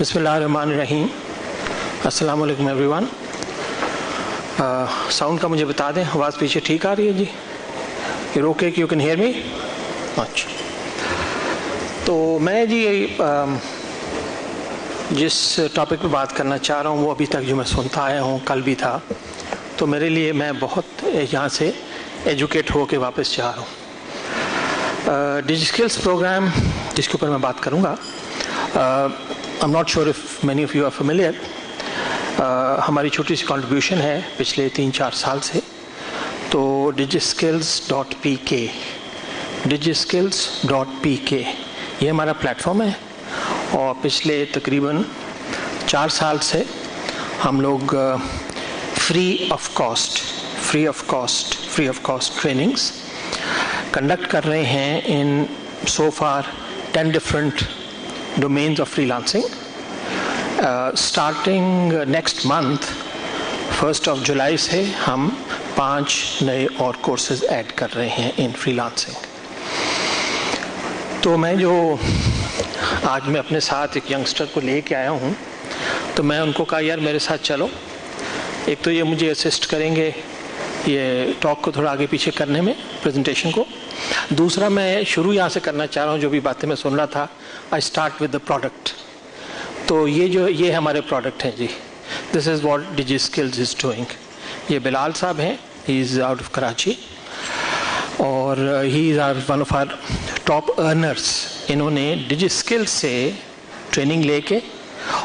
بسم اللہ الرحمن الرحیم. السلام علیکم ایوری ون. ساؤنڈ کا مجھے بتا دیں, آواز پیچھے ٹھیک آ رہی ہے جی؟ You okay, you can hear me? اچھا. تو میں جی جس ٹاپک پہ بات کرنا چاہ رہا ہوں وہ ابھی تک جو میں سنتا آیا ہوں, کل بھی تھا, تو میرے لیے میں بہت یہاں سے ایجوکیٹ ہو کے واپس جا رہا ہوں. ڈیجی اسکلس پروگرام جس کے اوپر میں بات کروں گا, I'm not sure if many of you are familiar. ہماری چھوٹی سی کنٹریبیوشن ہے پچھلے 3-4 سال سے. تو digiskills.pk digiskills.pk یہ ہمارا پلیٹفارم ہے, اور پچھلے تقریباً 4 سال سے ہم لوگ free of cost trainings conduct کر رہے ہیں ان so far 10 different domains of freelancing. Starting next month 1st of July سے ہم 5 نئے اور کورسز ایڈ کر رہے ہیں ان freelancing. تو میں جو آج میں اپنے ساتھ ایک ینگسٹر کو لے کے آیا ہوں, تو میں ان کو کہا یار میرے ساتھ چلو. ایک تو یہ مجھے اسسٹ کریں گے یہ ٹاک کو تھوڑا آگے پیچھے کرنے میں, پریزنٹیشن کو. دوسرا میں شروع یہاں سے کرنا چاہ رہا ہوں, جو بھی باتیں میں سن رہا تھا, I start with the product. تو یہ ہمارے پروڈکٹ ہیں جی. This is what DigiSkills is doing. یہ بلال صاحب ہیں, he is out of Karachi, اور he is one of our top earners. انہوں نے ڈیجی اسکلز سے ٹریننگ لے کے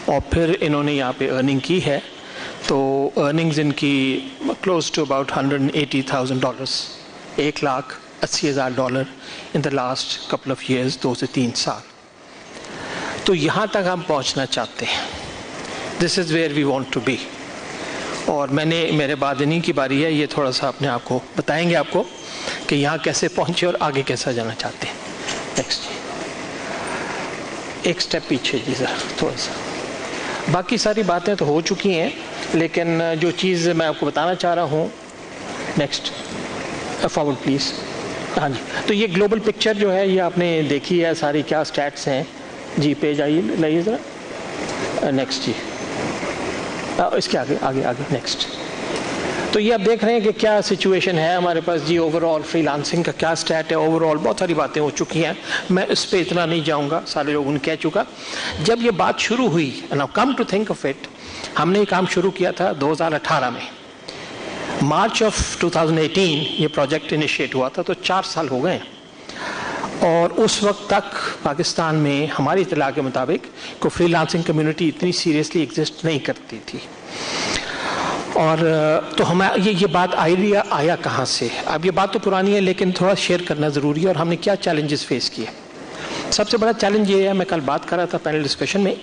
اور پھر انہوں نے یہاں پہ ارننگ کی ہے. تو ارننگز ان کی close to about $180,000, $1,80,000 in the last couple of years, 2 سے 3 سال. تو یہاں تک ہم پہنچنا چاہتے ہیں. This is where we want to be. اور میرے بعد انہیں کی باری ہے, یہ تھوڑا سا اپنے آپ کو بتائیں گے آپ کو کہ یہاں کیسے پہنچے اور آگے کیسا جانا چاہتے ہیں. نیکسٹ جی, ایک سٹیپ پیچھے جی ذرا تھوڑا سا. باقی ساری باتیں تو ہو چکی ہیں, لیکن جو چیز میں آپ کو بتانا چاہ رہا ہوں, نیکسٹ فارورڈ پلیز. ہاں جی. تو یہ گلوبل پکچر جو ہے یہ آپ نے دیکھی ہے ساری, کیا اسٹیٹس ہیں جی. پیج لائیے ذرا. نیکسٹ جی, اس کے آگے نیکسٹ. تو یہ آپ دیکھ رہے ہیں کہ کیا سچویشن ہے ہمارے پاس جی. اوور آل فری لانسنگ کا کیا اسٹیٹ ہے, اوور آل بہت ساری باتیں ہو چکی ہیں, میں اس پہ اتنا نہیں جاؤں گا, سارے لوگوں نے کہہ چکا. جب یہ بات شروع ہوئی, now come to think of it, ہم نے یہ کام شروع کیا تھا 2018 میں, مارچ آف 2018 یہ پروجیکٹ انیشیٹ ہوا تھا. تو 4 سال ہو گئے, اور اس وقت تک پاکستان میں ہماری اطلاع کے مطابق کوئی فری لانسنگ کمیونٹی اتنی سیریسلی ایگزسٹ نہیں کرتی تھی. اور تو ہمیں یہ بات آئیڈیا آیا کہاں سے؟ اب یہ بات تو پرانی ہے لیکن تھوڑا شیئر کرنا ضروری ہے. اور ہم نے کیا چیلنجز فیس کیے. سب سے بڑا چیلنج یہ ہے, میں کل بات کر رہا تھا پینل ڈسکشن میں,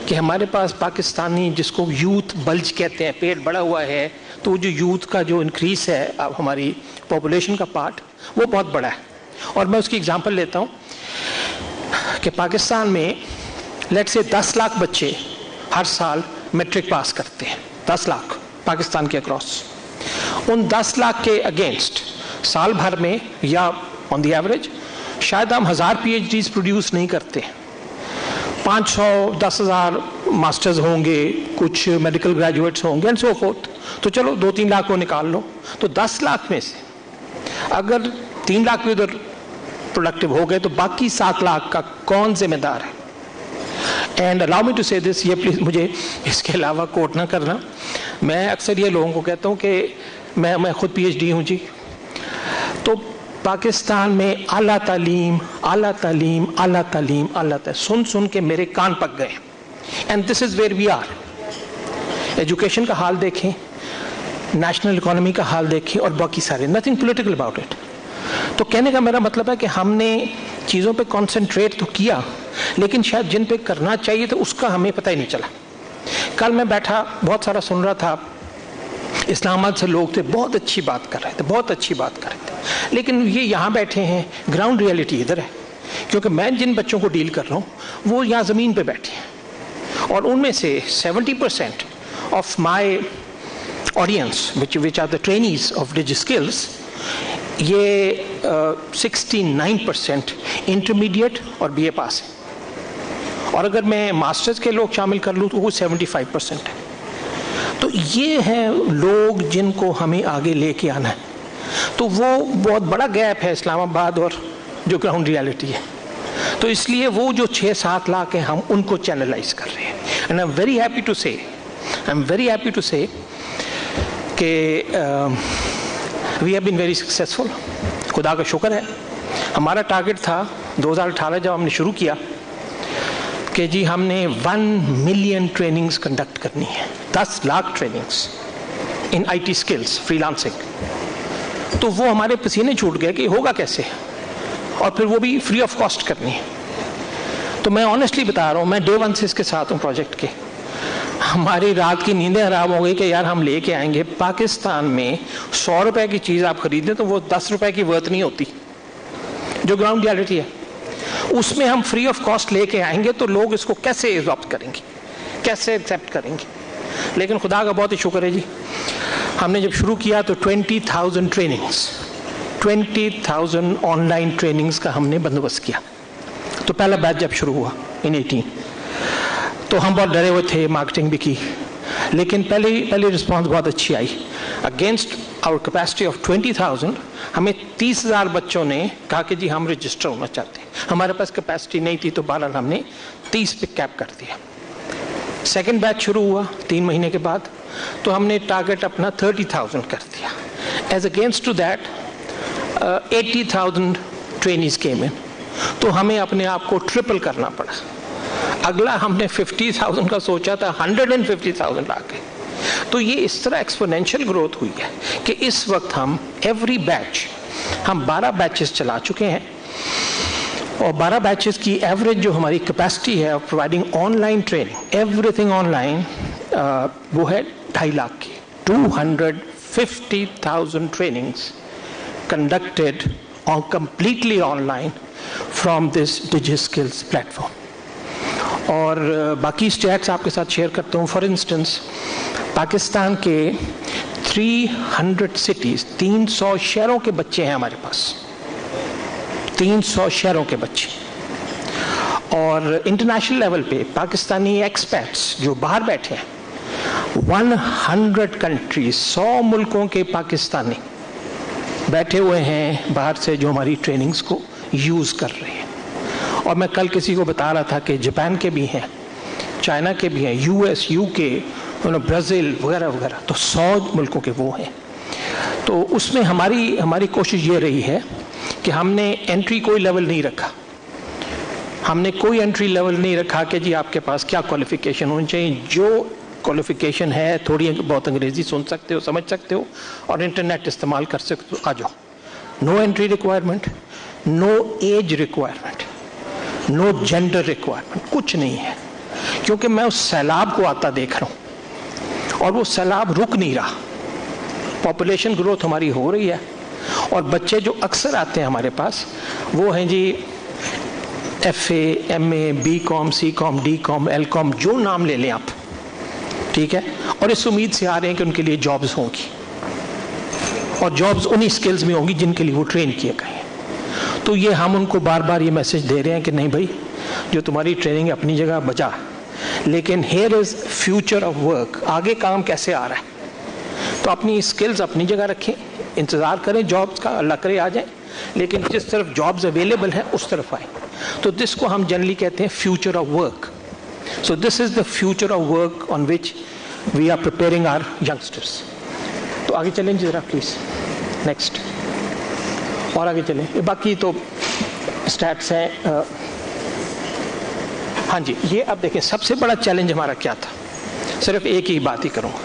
کہ ہمارے پاس پاکستانی جس کو یوتھ بلج کہتے ہیں, پیٹ بڑا ہوا ہے, تو جو یوتھ کا جو انکریز ہے اب ہماری پاپولیشن کا پارٹ وہ بہت بڑا ہے. اور میں اس کی اگزامپل لیتا ہوں کہ پاکستان میں لیٹ سے 10 لاکھ بچے ہر سال میٹرک پاس کرتے ہیں. 10 لاکھ پاکستان کے اکراس. ان 10 لاکھ کے اگینسٹ سال بھر میں یا آن دی ایوریج شاید ہم 1000 PhDs پروڈیوس نہیں کرتے. 500-10,000 ماسٹرز ہوں گے, کچھ میڈیکل گریجویٹس ہوں گے, اینڈ سو فورتھ. تو چلو 2-3 لاکھ کو نکال لو. تو 10 لاکھ میں سے اگر 3 لاکھ بھی ادھر پروڈکٹیو ہو گئے, تو باقی 7 لاکھ کا کون ذمہ دار ہے؟ اینڈ الاؤ می ٹو سے دس, یہ پلیز مجھے اس کے علاوہ کوٹ نہ کرنا. میں اکثر یہ لوگوں کو کہتا ہوں کہ میں خود PhD ہوں جی. تو پاکستان میں اعلیٰ تعلیم سن کے میرے کان پک گئے. And this is where we are. Education کا حال دیکھیں, نیشنل اکانومی کا حال دیکھیں, اور باقی سارے, نتھنگ پولیٹیکل اباؤٹ اٹ. تو کہنے کا میرا مطلب ہے کہ ہم نے چیزوں پہ کانسنٹریٹ تو کیا, لیکن شاید جن پہ کرنا چاہیے تھا اس کا ہمیں پتہ ہی نہیں چلا. کل میں بیٹھا بہت سارا سن رہا تھا, اسلام آباد سے لوگ تھے, بہت اچھی بات کر رہے تھے, لیکن یہ یہاں بیٹھے ہیں, گراؤنڈ ریئلٹی ادھر ہے. کیونکہ میں جن بچوں کو ڈیل کر رہا ہوں وہ یہاں زمین پہ بیٹھے ہیں, اور ان میں سے 70% of my audience which are the trainees of DigiSkills, یہ 69% انٹرمیڈیٹ اور BA پاس ہے. اور اگر میں ماسٹرز کے لوگ شامل کر لوں تو وہ 75% ہے. تو یہ ہیں لوگ جن کو ہمیں آگے لے کے آنا ہے. تو وہ بہت بڑا گیپ ہے اسلام آباد اور جو گراؤنڈ ریالٹی ہے. تو اس لیے وہ جو 6-7 لاکھ ہیں ہم ان کو چینلائز کر رہے ہیں. And I am very happy to say کہ we have been very successful. خدا کا شکر ہے. ہمارا ٹارگٹ تھا 2018 جب ہم نے شروع کیا کہ جی ہم نے 1 ملین ٹریننگز کنڈکٹ کرنی ہے, 10 lakh trainings in I T skills, free lancing. تو وہ ہمارے پسینے چھوٹ گئے کہ ہوگا کیسے, اور پھر وہ بھی فری آف کاسٹ کرنی ہے. تو میں آنیسٹلی بتا رہا ہوں, میں ڈے 1 سے اس کے ساتھ ہوں پروجیکٹ کے. ہماری رات کی نیندیں حرام ہو گئی کہ یار ہم لے کے آئیں گے. پاکستان میں 100 روپے کی چیز آپ خریدیں تو وہ 10 روپے کی ورتھ نہیں ہوتی, جو گراؤنڈ ریالٹی ہے. اس میں ہم فری آف کاسٹ لے کے آئیں گے تو لوگ اس کو کیسے ایڈاپٹ کریں گے, کیسے ایکسیپٹ کریں گے. لیکن خدا کا بہت ہی شکر ہے جی, ہم نے جب شروع کیا تو 20,000 ٹریننگز, 20,000 آن لائن ٹریننگز کا ہم نے بندوبست کیا. تو پہلا بیچ جب شروع ہوا ان 18 تو ہم بہت ڈرے ہوئے تھے, مارکیٹنگ بھی کی, لیکن پہلی رسپانس بہت اچھی آئی. اگینسٹ آور کیپیسٹی آف 20,000 ہمیں 30,000 بچوں نے کہا کہ جی ہم رجسٹر ہونا چاہتے ہیں. ہمارے پاس کیپیسٹی نہیں تھی تو بہرحال ہم نے 30 پہ کیپ کر دیا. سیکنڈ بیچ شروع ہوا 3 مہینے کے بعد, تو ہم نے ٹارگٹ اپنا 30,000 کر دیا. As against to that 80,000 trainees came in, تو ہمیں اپنے آپ کو ٹرپل کرنا پڑا. اگلا ہم نے 50,000 کا سوچا تھا, 150,000 لا کے. تو یہ اس طرح ایکسپونینشیل گروتھ ہوئی ہے کہ اس وقت ہم ایوری بیچ ہم 12 بیچز چلا چکے ہیں, اور 12 بیچز کی ایوریج جو ہماری کیپیسٹی ہے providing on line training, every thing on line, وہ ہے 2.5 لاکھ کی. 250,000 trainings conducted completely online from this DigiSkills platform. اور باقی اسٹیٹس آپ کے ساتھ شیئر کرتا ہوں. فار انسٹنس پاکستان کے 300 سٹیز, 300 شہروں کے بچے ہیں ہمارے پاس, 300 شہروں کے بچے. اور انٹرنیشنل لیول پہ پاکستانی ایکسپیٹس جو باہر بیٹھے ہیں, 100 کنٹریز, 100 ملکوں کے پاکستانی بیٹھے ہوئے ہیں باہر سے جو ہماری ٹریننگز کو یوز کر رہے ہیں. اور میں کل کسی کو بتا رہا تھا کہ جاپان کے بھی ہیں, چائنا کے بھی ہیں, US, UK, برازیل وغیرہ وغیرہ, تو 100 ملکوں کے وہ ہیں. تو اس میں ہماری کوشش یہ رہی ہے کہ ہم نے انٹری کوئی لیول نہیں رکھا. ہم نے کوئی انٹری لیول نہیں رکھا کہ جی آپ کے پاس کیا کوالیفیکیشن ہونی چاہیے. جو کوالیفیکیشن ہے, تھوڑی بہت انگریزی سن سکتے ہو, سمجھ سکتے ہو, اور انٹرنیٹ استعمال کر سکتے ہو, آ جاؤ. No entry requirement, no age requirement, no gender requirement, کچھ نہیں ہے. کیونکہ میں اس سیلاب کو آتا دیکھ رہا ہوں اور وہ سیلاب رک نہیں رہا. پاپولیشن گروتھ ہماری ہو رہی ہے, اور بچے جو اکثر آتے ہیں ہمارے پاس وہ ہیں جی FA, MA, BCom, CCom, DCom, LCom, جو نام لے لیں آپ, ٹھیک ہے, اور اس امید سے آ رہے ہیں کہ ان کے لیے جابز ہوں گی, اور جابز انہی سکلز میں ہوں گی جن کے لیے وہ ٹرین کیے گئے ہیں. تو یہ ہم ان کو بار بار یہ میسج دے رہے ہیں کہ نہیں بھائی, جو تمہاری ٹریننگ اپنی جگہ بجا, لیکن here is future of work, آگے کام کیسے آ رہا ہے. تو اپنی اسکلز اپنی جگہ رکھیں, انتظار کریں جابز کا, اللہ کرے آ جائیں, لیکن جس طرف جابز اویلیبل ہیں اس طرف آئیں. تو دس کو ہم جنرلی کہتے ہیں future of work. So this is the future of work on which we are preparing our youngsters. تو آگے چلیں ذرا پلیز, نیکسٹ, اور آگے چلیں. باقی تو اسٹیٹس ہیں. ہاں جی, یہ اب دیکھیں سب سے بڑا چیلنج ہمارا کیا تھا. صرف ایک ہی بات ہی کروں گا.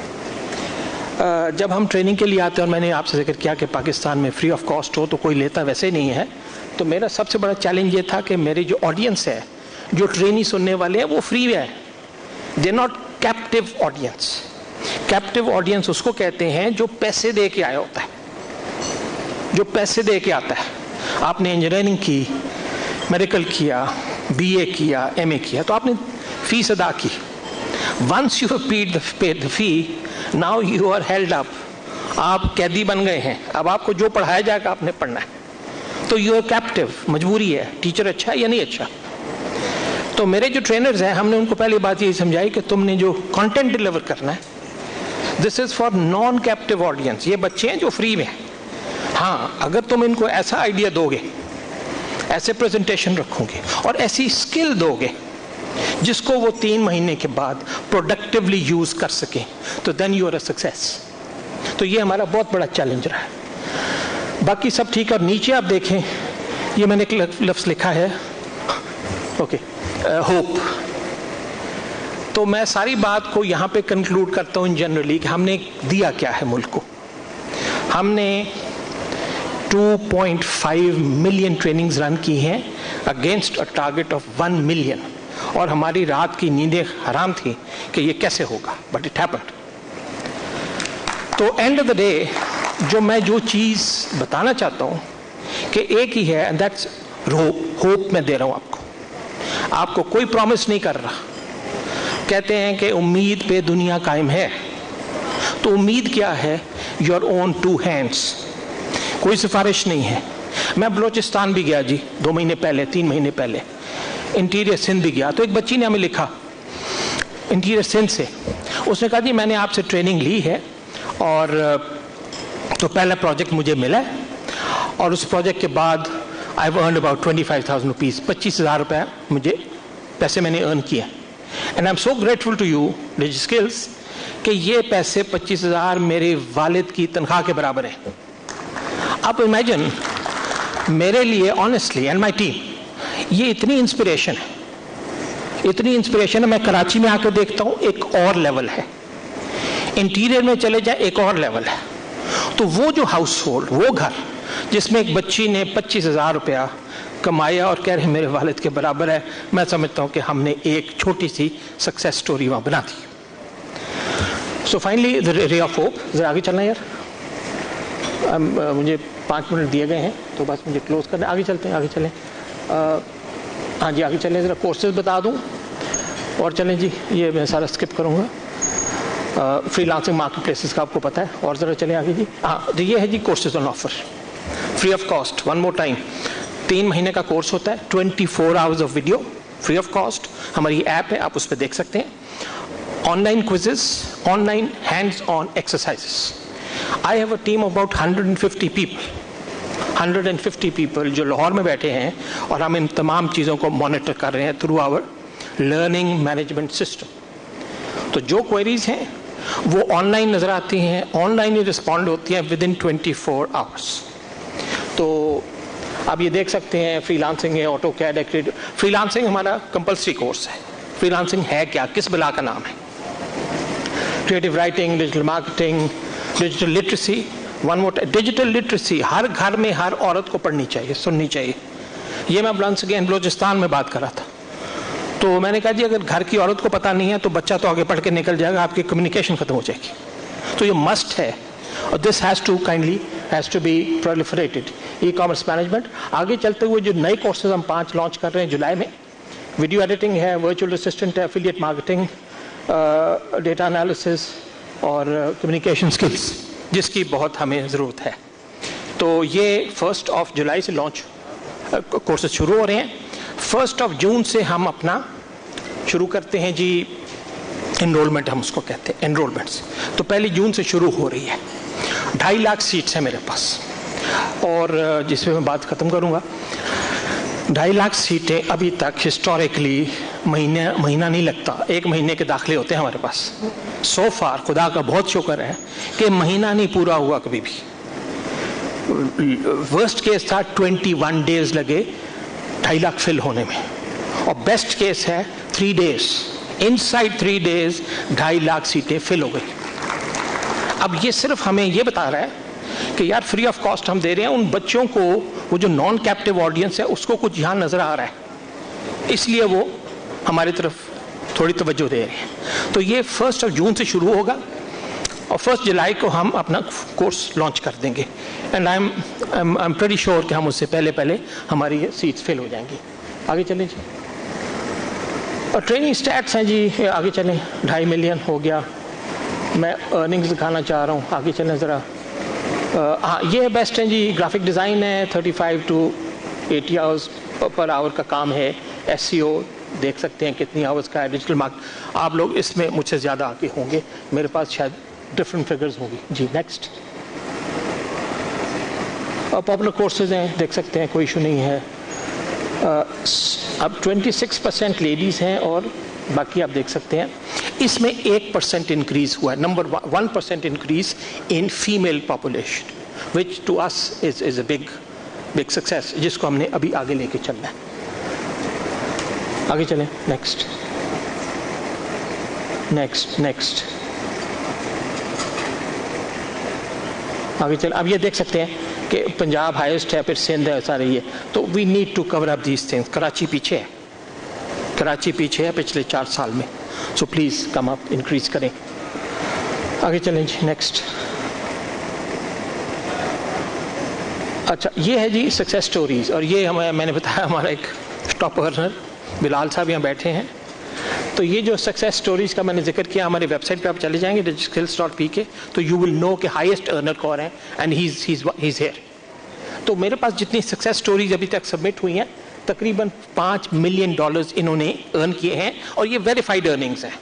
جب ہم ٹریننگ کے لیے آتے ہیں, اور میں نے آپ سے ذکر کیا کہ پاکستان میں فری آف کاسٹ ہو تو کوئی لیتا ویسے نہیں ہے, تو میرا سب سے بڑا چیلنج یہ تھا کہ میری جو آڈینس ہے, جو ٹریننگ سننے والے ہیں, وہ فری ہے. They not captive audience. Captive audience اس کو کہتے ہیں جو پیسے دے کے آیا ہوتا ہے, جو پیسے دے کے آتا ہے. آپ نے انجینئرنگ کی, میڈیکل کیا, BA کیا, MA کیا, تو آپ نے فیس ادا کی. Once you have paid the fee, now you are held up. آپ قیدی بن گئے ہیں. اب آپ کو جو پڑھایا جائے گا آپ نے پڑھنا ہے. تو یو آر کیپٹیو, مجبوری ہے. ٹیچر اچھا ہے یا نہیں اچھا. تو میرے جو ٹرینرز ہیں ہم نے ان کو پہلی بات یہی سمجھائی کہ تم نے جو کانٹینٹ ڈیلیور کرنا ہے this is for non captive audience. یہ بچے ہیں جو فری میں ہیں. ہاں اگر تم ان کو ایسا آئیڈیا دو گے, ایسے پریزنٹیشن رکھو گے اور ایسی اسکل دو گے جس کو وہ 3 مہینے کے بعد پروڈکٹیولی یوز کر سکیں, تو then you are a success. تو یہ ہمارا بہت بڑا چیلنج رہا ہے. باقی سب ٹھیک ہے. اور نیچے آپ دیکھیں یہ میں نے ایک لفظ لکھا ہے, اوکے, ہوپ. تو میں ساری بات کو یہاں پہ کنکلوڈ کرتا ہوں جنرلی کہ ہم نے دیا کیا ہے ملک کو. ہم نے 2.5 ملین ٹریننگز رن کی ہیں against a target of 1 million, اور ہماری رات کی نیندیں حرام تھی کہ یہ کیسے ہوگا, بٹ اٹ ہیپنڈ. تو اینڈ آف دا ڈے جو چیز بتانا چاہتا ہوں کہ ایک ہی ہے, اینڈ دیٹس ہوپ. میں دے رہا ہوں آپ کو کوئی پرومس نہیں کر رہا. کہتے ہیں کہ امید پہ دنیا قائم ہے, تو امید کیا ہے؟ Your own 2 hands. کوئی سفارش نہیں ہے. میں بلوچستان بھی گیا جی 2 مہینے پہلے, 3 مہینے پہلے, انٹیریئر سندھ بھی گیا. تو ایک بچی نے ہمیں لکھا انٹیریئر سندھ سے, اس نے کہا جی میں نے آپ سے ٹریننگ لی ہے اور تو پہلا پروجیکٹ مجھے ملا ہے, اور اس پروجیکٹ کے بعد I've earned about 25,000 rupees. 25,000 روپے مجھے پیسے میں نے ارن کیا. And I'm so grateful to you, DigiSkills, کہ یہ پیسے 25,000 میرے والد کی تنخواہ کے برابر ہیں. آپ امیجن میرے لیے آنیسٹلی اینڈ مائی ٹیم یہ اتنی انسپریشن ہے. میں کراچی میں آ کے دیکھتا ہوں ایک اور لیول ہے, انٹیریئر میں چلے جائیں ایک اور لیول ہے. تو وہ جو ہاؤس ہولڈ, وہ گھر جس میں ایک بچی نے 25,000 روپیہ کمایا اور کہہ رہے میرے والد کے برابر ہے, میں سمجھتا ہوں کہ ہم نے ایک چھوٹی سی سکسیس سٹوری وہاں بنا دی. So finally the ray of hope. ذرا آگے چلنا یار, مجھے 5 منٹ دیے گئے ہیں تو بس مجھے کلوز کرنا. آگے چلتے ہیں, آگے چلیں. ہاں جی آگے چلیں. ذرا کورسز بتا دوں اور چلیں جی. یہ میں سارا اسکپ کروں گا. فری لانسنگ مارکیٹ پلیسز کا آپ کو پتہ ہے. اور ذرا چلیں آگے جی. ہاں یہ ہے جی courses on offer free of cost. 1 more time, 3 مہینے کا کورس ہوتا ہے, 24 hours of video free of cost. ہماری ایپ ہے, آپ اس پہ دیکھ سکتے ہیں. On line quizzes, on line hands on exercises. I have a team of about 150 people. 150 people جو لاہور میں بیٹھے ہیں, اور ہم ان تمام چیزوں کو مانیٹر کر رہے ہیں through our learning management system. تو جو کوئریز ہیں وہ آن لائن نظر آتی ہیں, آن لائن ہی رسپونڈ ہوتی ہیں ود ان 24 hours. تو آپ یہ دیکھ سکتے ہیں فری لانسنگ ہے, آٹو کیڈ ہے. فری لانسنگ ہمارا کمپلسری کورس ہے. فری لانسنگ ہے کیا, کس بلا کا نام ہے؟ Creative writing, digital marketing, digital literacy. One more, digital literacy ہر گھر میں ہر عورت کو پڑھنی چاہیے, سننی چاہیے. یہ میں بلوچستان میں بات کر رہا تھا. تو میں نے کہا جی اگر گھر کی عورت کو پتہ نہیں ہے تو بچہ تو آگے پڑھ کے نکل جائے گا, آپ کی کمیونیکیشن ختم ہو جائے گی. تو یہ مسٹ ہے, اور this has to be proliferated. E commerce management. آگے چلتے ہوئے جو نئے کورسز ہم 5 لانچ کر رہے ہیں جولائی میں, ویڈیو ایڈیٹنگ ہے, ورچوئل اسسٹنٹ ہے, افیلیٹ مارکیٹنگ, ڈیٹا انالیسس اور کمیونیکیشن اسکلس, جس کی بہت ہمیں ضرورت ہے. تو یہ 1 جولائی سے لانچ کورسز شروع ہو رہے ہیں. 1 جون سے ہم اپنا شروع کرتے ہیں جی انرولمنٹ, ہم اس کو کہتے ہیں انرولمنٹس. تو 1 جون سے شروع ہو رہی ہے. 2.5 لاکھ سیٹس ہیں میرے پاس, اور جس پہ میں بات ختم کروں گا. 2.5 لاکھ سیٹیں ابھی تک ہسٹوریکلی مہینہ نہیں لگتا, 1 مہینے کے داخلے ہوتے ہیں ہمارے پاس. سو فار خدا کا بہت شکر ہے کہ مہینہ نہیں پورا ہوا کبھی بھی. ورسٹ کیس تھا 21 days لگے 2.5 لاکھ فل ہونے میں, اور بیسٹ کیس ہے 3 days. انسائڈ 3 days 2.5 لاکھ سیٹیں فل ہو گئی. اب یہ صرف ہمیں یہ بتا رہا ہے کہ یار فری آف کاسٹ ہم دے رہے ہیں ان بچوں کو, وہ جو نان کیپٹیو آڈینس ہے اس کو کچھ یہاں نظر آ رہا ہے, اس لیے وہ ہماری طرف تھوڑی توجہ دے رہے ہیں. تو یہ 1 جون سے شروع ہوگا, اور 1 جولائی کو ہم اپنا کورس لانچ کر دیں گے. And I am pretty sure کہ ہم اس سے پہلے ہماری سیٹس فل ہو جائیں گی. آگے چلیں جی. اور ٹریننگ اسٹیٹس ہیں جی, آگے چلیں. 2.5 ملین ہو گیا. میں ارننگز دکھانا چاہ رہا ہوں, آگے چلیں ذرا. ہاں یہ بیسٹ ہیں جی. گرافک ڈیزائن ہے, 35 to 80 hours پر آور کا کام ہے. SEO دیکھ سکتے ہیں کتنی آورس کا ہے ڈیجیٹل مارکیٹ. آپ لوگ اس میں مجھ سے زیادہ آگے ہوں گے, میرے پاس شاید ڈفرینٹ فگرز ہوں گی. جی نیکسٹ. پاپولر کورسز ہیں, دیکھ سکتے ہیں, کوئی ایشو نہیں ہے. اب 26% لیڈیز ہیں اور باقی آپ دیکھ سکتے ہیں. اس میں 1% انکریز ہوا ہے. Number 1% increase in female population which to us is a big success, جس کو ہم نے ابھی آگے لے کے چلنا ہے. آگے چلیں. نیکسٹ نیکسٹ نیکسٹ آگے چلیں. اب یہ دیکھ سکتے ہیں کہ پنجاب ہائیسٹ ہے, پھر سندھ ہے, سارے یہ. تو we need to cover up these things. Karachi پیچھے ہے, کراچی پیچھے ہے پچھلے 4 سال میں. So please come up, increase کریں. آگے چلیں جی. نیکسٹ. اچھا یہ ہے جی سکسیس سٹوریز, اور یہ میں نے بتایا ہمارا ایک ٹاپ ارنر بلال صاحب یہاں بیٹھے ہیں. تو یہ جو سکسیس سٹوریز کا میں نے ذکر کیا, ہماری ویب سائٹ پہ آپ چلے جائیں گے digitskills.pk, تو یو ول نو کہ ہائیسٹ ارنر کون ہے, اینڈ ہی از ہیئر. تو میرے پاس جتنی سکسیس سٹوریز ابھی تک سبمٹ ہوئی ہیں, تقریباً $5 ملین انہوں نے ارن کیے ہیں, اور یہ ویریفائڈ ارننگز ہیں,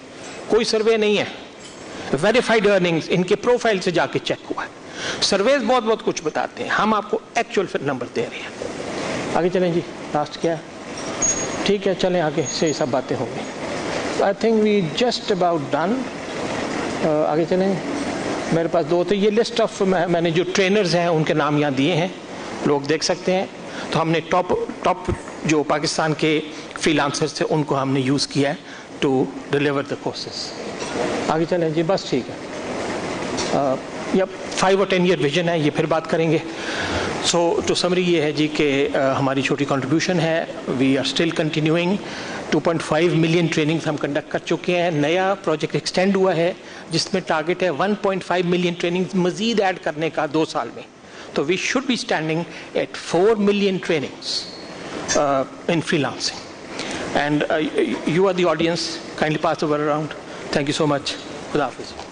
کوئی سروے نہیں ہے. ویریفائڈ ارننگز ان کے پروفائل سے جا کے چیک ہوا ہے. سرویز بہت کچھ بتاتے ہیں, ہم آپ کو ایکچوئل نمبر دے رہے ہیں. آگے چلیں جی. لاسٹ کیا ہے؟ ٹھیک ہے چلیں آگے سے یہ سب باتیں ہوں گی. I think we just about done. آگے چلیں. میرے پاس 2 تو یہ لسٹ آف میں نے جو ٹرینرز ہیں ان کے نام یہاں دیے ہیں, لوگ دیکھ سکتے ہیں. تو ہم نے ٹاپ جو پاکستان کے فری لانسرز تھے ان کو ہم نے یوز کیا ہے ٹو ڈیلیور دا کورسز. آگے چلیں جی. بس ٹھیک ہے. یا 5 اور 10 ایئر ویژن ہے, یہ پھر بات کریں گے. سو ٹو سمری یہ ہے جی کہ ہماری چھوٹی کنٹریبیوشن ہے. We are still continuing. 2.5 million trainings ہم کنڈکٹ کر چکے ہیں. نیا پروجیکٹ ایکسٹینڈ ہوا ہے جس میں ٹارگیٹ ہے 1.5 ملین ٹریننگز مزید ایڈ کرنے کا 2 سال میں. تو we should be standing at 4 million trainings in freelancing. And you are the audience. Kindly pass the word around. Thank you so much. خدا حافظ.